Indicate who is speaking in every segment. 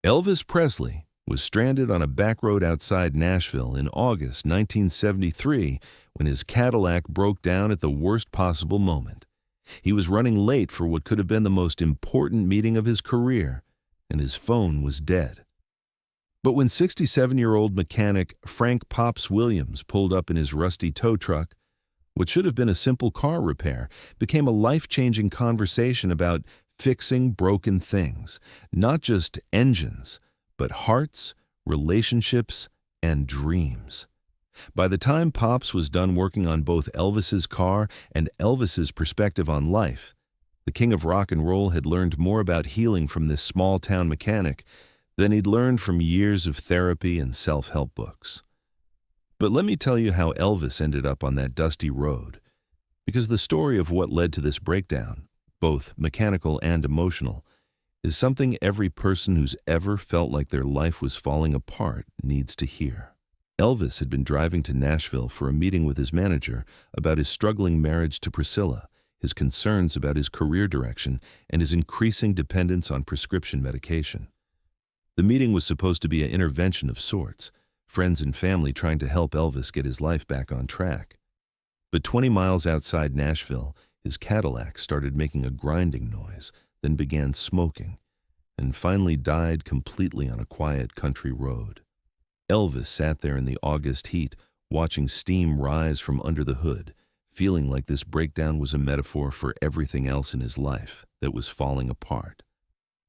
Speaker 1: Elvis Presley was stranded on a back road outside Nashville in August 1973 when his Cadillac broke down at the worst possible moment. He was running late for what could have been the most important meeting of his career, and his phone was dead. But when 67-year-old mechanic Frank "Pops" Williams pulled up in his rusty tow truck, what should have been a simple car repair became a life-changing conversation about fixing broken things, not just engines, but hearts, relationships, and dreams. By the time Pops was done working on both Elvis's car and Elvis's perspective on life, the king of rock and roll had learned more about healing from this small-town mechanic than he'd learned from years of therapy and self-help books. But let me tell you how Elvis ended up on that dusty road, because the story of what led to this breakdown, both mechanical and emotional, is something every person who's ever felt like their life was falling apart needs to hear. Elvis had been driving to Nashville for a meeting with his manager about his struggling marriage to Priscilla, his concerns about his career direction, and his increasing dependence on prescription medication. The meeting was supposed to be an intervention of sorts, friends and family trying to help Elvis get his life back on track. But 20 miles outside Nashville, his Cadillac started making a grinding noise, then began smoking, and finally died completely on a quiet country road. Elvis sat there in the August heat, watching steam rise from under the hood, feeling like this breakdown was a metaphor for everything else in his life that was falling apart.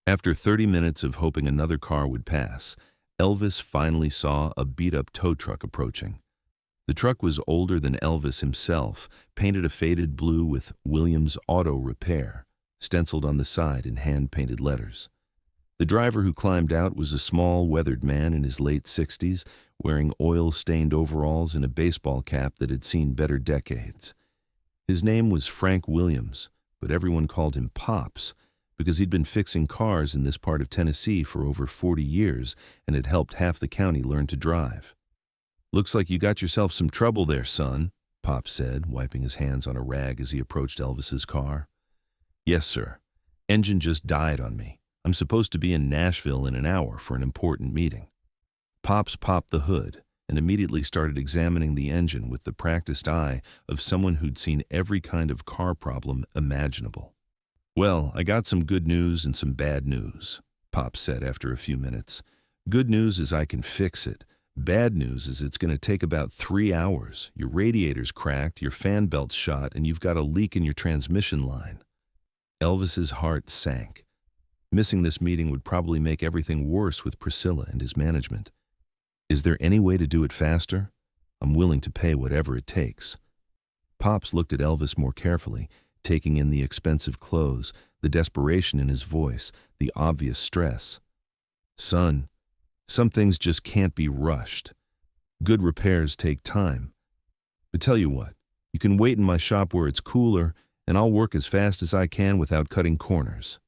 Speaker 1: After 30 minutes of hoping another car would pass, Elvis finally saw a beat-up tow truck approaching. The truck was older than Elvis himself, painted a faded blue with Williams Auto Repair, stenciled on the side in hand-painted letters. The driver who climbed out was a small, weathered man in his late 60s, wearing oil-stained overalls and a baseball cap that had seen better decades. His name was Frank Williams, but everyone called him Pops, because he'd been fixing cars in this part of Tennessee for over 40 years and had helped half the county learn to drive. "Looks like you got yourself some trouble there, son," Pops said, wiping his hands on a rag as he approached Elvis's car. "Yes, sir. Engine just died on me. I'm supposed to be in Nashville in an hour for an important meeting." Pops popped the hood and immediately started examining the engine with the practiced eye of someone who'd seen every kind of car problem imaginable. "Well, I got some good news and some bad news," Pops said after a few minutes. "Good news is I can fix it. Bad news is it's going to take about 3 hours. Your radiator's cracked, your fan belt's shot, and you've got a leak in your transmission line." Elvis's heart sank. Missing this meeting would probably make everything worse with Priscilla and his management. "Is there any way to do it faster? I'm willing to pay whatever it takes." Pops looked at Elvis more carefully, taking in the expensive clothes, the desperation in his voice, the obvious stress. "Son, some things just can't be rushed. Good repairs take time. But tell you what, you can wait in my shop where it's cooler, and I'll work as fast as I can without cutting corners."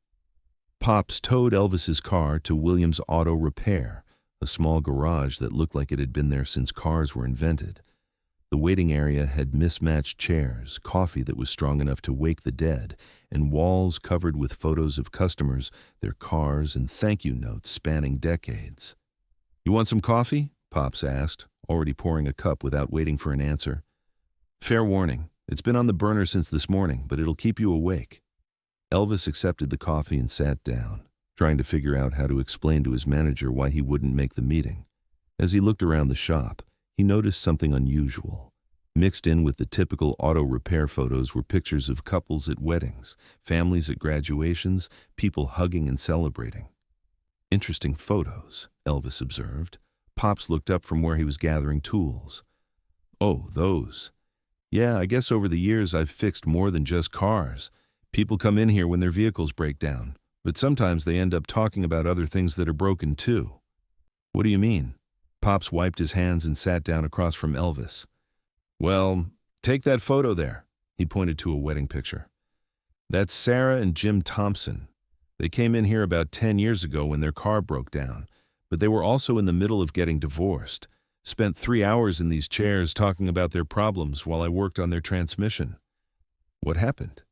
Speaker 1: Pops towed Elvis's car to Williams Auto Repair, a small garage that looked like it had been there since cars were invented. The waiting area had mismatched chairs, coffee that was strong enough to wake the dead, and walls covered with photos of customers, their cars, and thank-you notes spanning decades. "You want some coffee?" Pops asked, already pouring a cup without waiting for an answer. "Fair warning, it's been on the burner since this morning, but it'll keep you awake." Elvis accepted the coffee and sat down, trying to figure out how to explain to his manager why he wouldn't make the meeting. As he looked around the shop, he noticed something unusual. Mixed in with the typical auto repair photos were pictures of couples at weddings, families at graduations, people hugging and celebrating. "Interesting photos," Elvis observed. Pops looked up from where he was gathering tools. "Oh, those. Yeah, I guess over the years I've fixed more than just cars. People come in here when their vehicles break down, but sometimes they end up talking about other things that are broken too." "What do you mean?" Pops wiped his hands and sat down across from Elvis. "Well, take that photo there." He pointed to a wedding picture. "That's Sarah and Jim Thompson. They came in here about 10 years ago when their car broke down, but they were also in the middle of getting divorced. Spent 3 hours in these chairs talking about their problems while I worked on their transmission." "What happened?"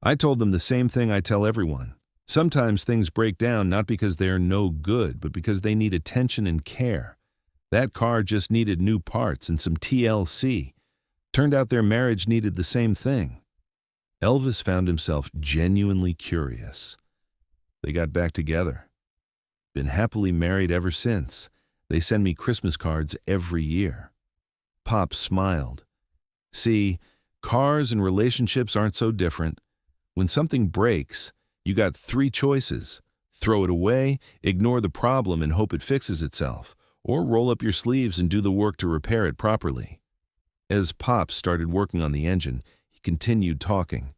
Speaker 1: "I told them the same thing I tell everyone. Sometimes things break down not because they are no good, but because they need attention and care. That car just needed new parts and some TLC. Turned out their marriage needed the same thing. Elvis found himself genuinely curious. They got back together. Been happily married ever since. They send me Christmas cards every year. Pop smiled. See, cars and relationships aren't so different. When something breaks, you got three choices. Throw it away, ignore the problem and hope it fixes itself, or roll up your sleeves and do the work to repair it properly. As Pop started working on the engine, he continued talking,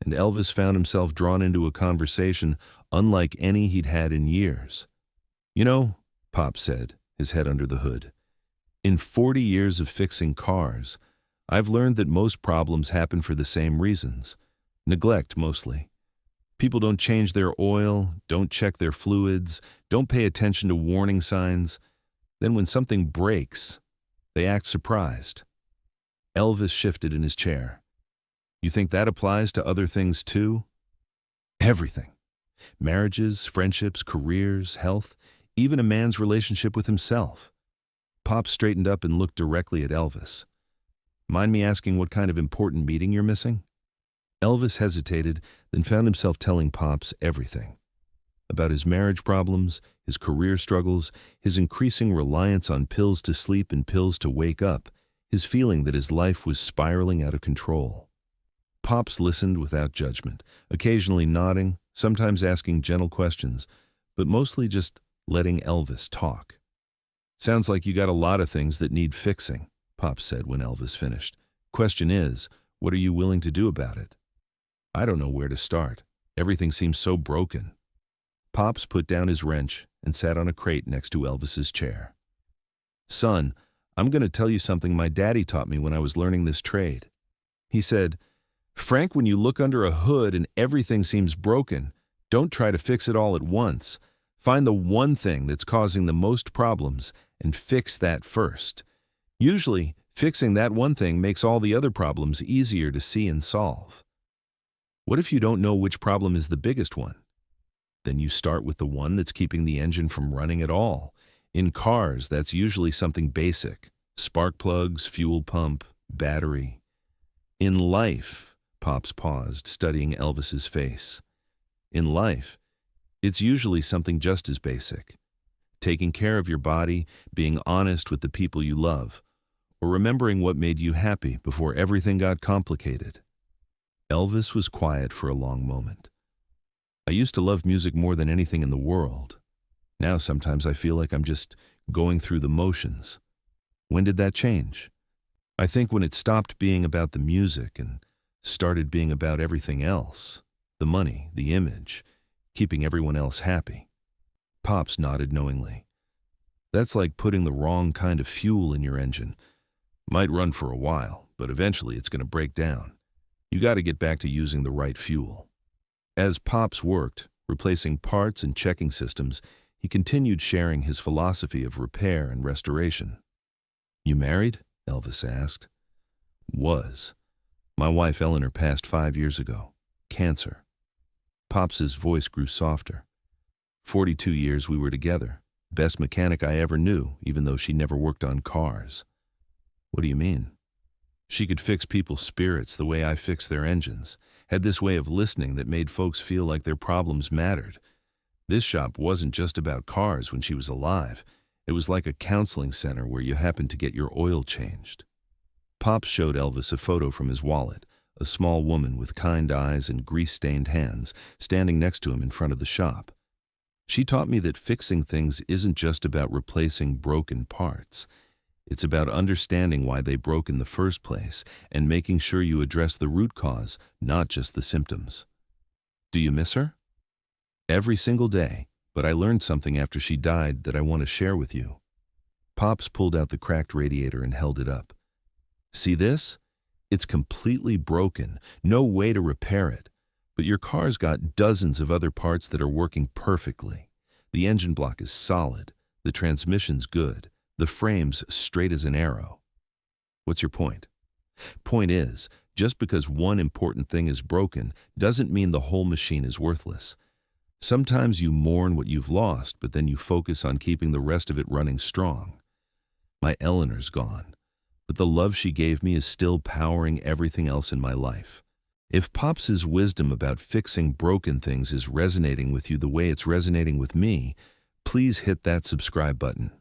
Speaker 1: and Elvis found himself drawn into a conversation unlike any he'd had in years. You know, Pop said, his head under the hood, in 40 years of fixing cars, I've learned that most problems happen for the same reasons. Neglect, mostly. People don't change their oil, don't check their fluids, don't pay attention to warning signs. Then when something breaks, they act surprised. Elvis shifted in his chair. You think that applies to other things too? Everything. Marriages, friendships, careers, health, even a man's relationship with himself. Pop straightened up and looked directly at Elvis. Mind me asking what kind of important meeting you're missing? Elvis hesitated, then found himself telling Pops everything. About his marriage problems, his career struggles, his increasing reliance on pills to sleep and pills to wake up, his feeling that his life was spiraling out of control. Pops listened without judgment, occasionally nodding, sometimes asking gentle questions, but mostly just letting Elvis talk. Sounds like you got a lot of things that need fixing, Pop said when Elvis finished. Question is, what are you willing to do about it? I don't know where to start. Everything seems so broken. Pops put down his wrench and sat on a crate next to Elvis's chair. Son, I'm going to tell you something my daddy taught me when I was learning this trade. He said, Frank, when you look under a hood and everything seems broken, don't try to fix it all at once. Find the one thing that's causing the most problems and fix that first. Usually, fixing that one thing makes all the other problems easier to see and solve. What if you don't know which problem is the biggest one? Then you start with the one that's keeping the engine from running at all. In cars, that's usually something basic. Spark plugs, fuel pump, battery. In life, Pops paused, studying Elvis's face. In life, it's usually something just as basic. Taking care of your body, being honest with the people you love, or remembering what made you happy before everything got complicated. Elvis was quiet for a long moment. I used to love music more than anything in the world. Now sometimes I feel like I'm just going through the motions. When did that change? I think when it stopped being about the music and started being about everything else. The money, the image, keeping everyone else happy. Pops nodded knowingly. That's like putting the wrong kind of fuel in your engine. Might run for a while, but eventually it's going to break down. You got to get back to using the right fuel. As Pops worked, replacing parts and checking systems, he continued sharing his philosophy of repair and restoration. You married? Elvis asked. Was. My wife Eleanor passed 5 years ago. Cancer. Pops's voice grew softer. 42 years we were together. Best mechanic I ever knew, even though she never worked on cars. What do you mean? She could fix people's spirits the way I fix their engines, had this way of listening that made folks feel like their problems mattered. This shop wasn't just about cars when she was alive. It was like a counseling center where you happened to get your oil changed. Pops showed Elvis a photo from his wallet, a small woman with kind eyes and grease-stained hands standing next to him in front of the shop. She taught me that fixing things isn't just about replacing broken parts. It's about understanding why they broke in the first place and making sure you address the root cause, not just the symptoms. Do you miss her? Every single day, but I learned something after she died that I want to share with you. Pops pulled out the cracked radiator and held it up. See this? It's completely broken, no way to repair it. But your car's got dozens of other parts that are working perfectly. The engine block is solid, the transmission's good, the frame's straight as an arrow. What's your point? Point is, just because one important thing is broken doesn't mean the whole machine is worthless. Sometimes you mourn what you've lost, but then you focus on keeping the rest of it running strong. My Eleanor's gone, but the love she gave me is still powering everything else in my life. If Pops's wisdom about fixing broken things is resonating with you the way it's resonating with me, please hit that subscribe button.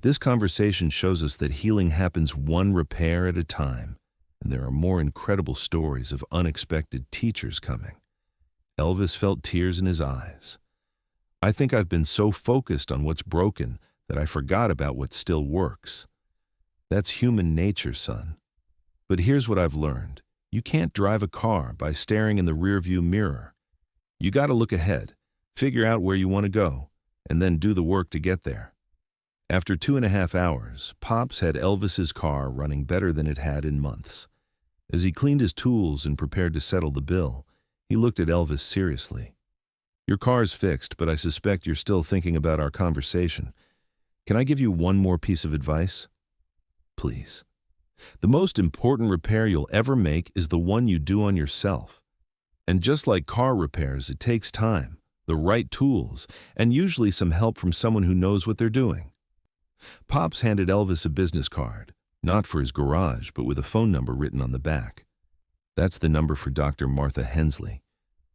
Speaker 1: This conversation shows us that healing happens one repair at a time, and there are more incredible stories of unexpected teachers coming. Elvis felt tears in his eyes. I think I've been so focused on what's broken that I forgot about what still works. That's human nature, son. But here's what I've learned. You can't drive a car by staring in the rearview mirror. You got to look ahead, figure out where you want to go, and then do the work to get there. After 2.5 hours, Pops had Elvis's car running better than it had in months. As he cleaned his tools and prepared to settle the bill, he looked at Elvis seriously. Your car's fixed, but I suspect you're still thinking about our conversation. Can I give you one more piece of advice? Please. The most important repair you'll ever make is the one you do on yourself. And just like car repairs, it takes time, the right tools, and usually some help from someone who knows what they're doing. Pops handed Elvis a business card, not for his garage, but with a phone number written on the back. That's the number for Dr. Martha Hensley.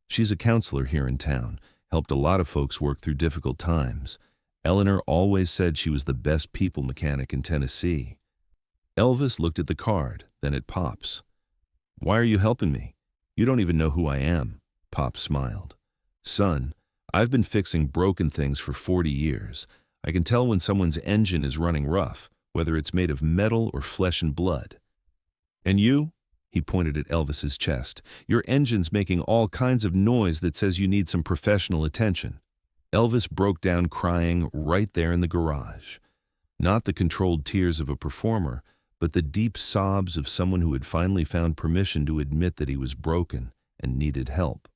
Speaker 1: She's a counselor here in town, helped a lot of folks work through difficult times. Eleanor always said she was the best people mechanic in Tennessee. Elvis looked at the card, then at Pops. Why are you helping me? You don't even know who I am. Pops smiled. Son, I've been fixing broken things for 40 years. I can tell when someone's engine is running rough, whether it's made of metal or flesh and blood. And you? He pointed at Elvis's chest. Your engine's making all kinds of noise that says you need some professional attention. Elvis broke down crying right there in the garage. Not the controlled tears of a performer, but the deep sobs of someone who had finally found permission to admit that he was broken and needed help.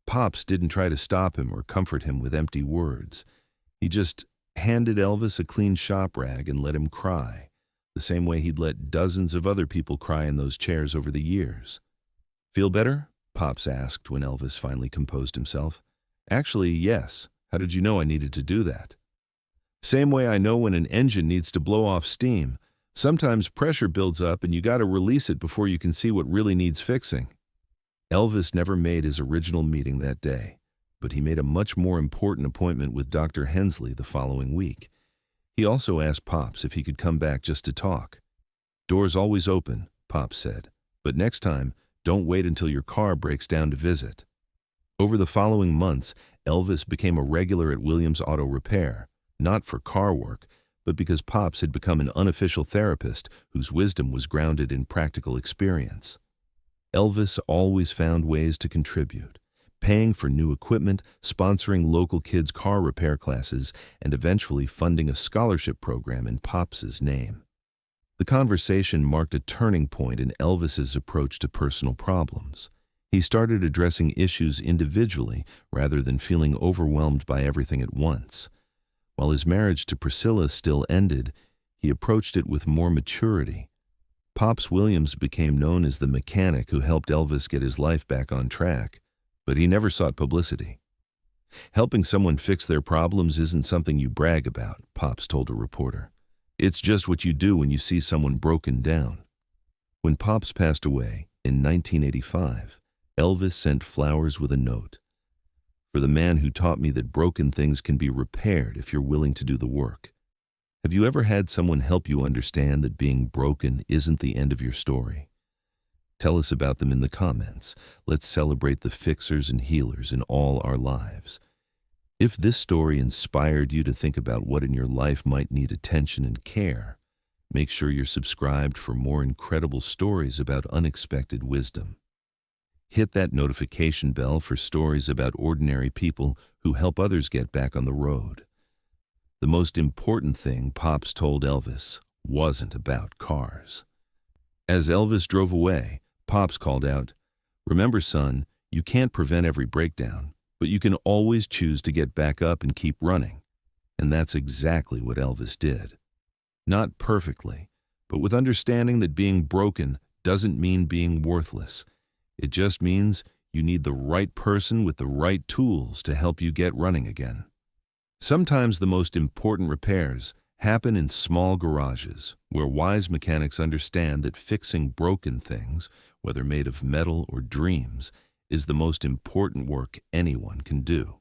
Speaker 1: Pops didn't try to stop him or comfort him with empty words. He just handed Elvis a clean shop rag and let him cry, the same way he'd let dozens of other people cry in those chairs over the years. Feel better? Pops asked when Elvis finally composed himself. Actually, yes. How did you know I needed to do that? Same way I know when an engine needs to blow off steam. Sometimes pressure builds up and you got to release it before you can see what really needs fixing. Elvis never made his original meeting that day, but he made a much more important appointment with Dr. Hensley the following week. He also asked Pops if he could come back just to talk. Door's always open, Pops said, but next time, don't wait until your car breaks down to visit. Over the following months, Elvis became a regular at Williams Auto Repair, not for car work, but because Pops had become an unofficial therapist whose wisdom was grounded in practical experience. Elvis always found ways to contribute, paying for new equipment, sponsoring local kids' car repair classes, and eventually funding a scholarship program in Pops's name. The conversation marked a turning point in Elvis's approach to personal problems. He started addressing issues individually rather than feeling overwhelmed by everything at once. While his marriage to Priscilla still ended, he approached it with more maturity. Pops Williams became known as the mechanic who helped Elvis get his life back on track, but he never sought publicity. Helping someone fix their problems isn't something you brag about, Pops told a reporter. It's just what you do when you see someone broken down. When Pops passed away in 1985, Elvis sent flowers with a note. For the man who taught me that broken things can be repaired if you're willing to do the work. Have you ever had someone help you understand that being broken isn't the end of your story? Tell us about them in the comments. Let's celebrate the fixers and healers in all our lives. If this story inspired you to think about what in your life might need attention and care, make sure you're subscribed for more incredible stories about unexpected wisdom. Hit that notification bell for stories about ordinary people who help others get back on the road. The most important thing Pops told Elvis wasn't about cars. As Elvis drove away, Pops called out, "Remember, son, you can't prevent every breakdown, but you can always choose to get back up and keep running." And that's exactly what Elvis did. Not perfectly, but with understanding that being broken doesn't mean being worthless. It just means you need the right person with the right tools to help you get running again. Sometimes the most important repairs happen in small garages, where wise mechanics understand that fixing broken things, whether made of metal or dreams, is the most important work anyone can do.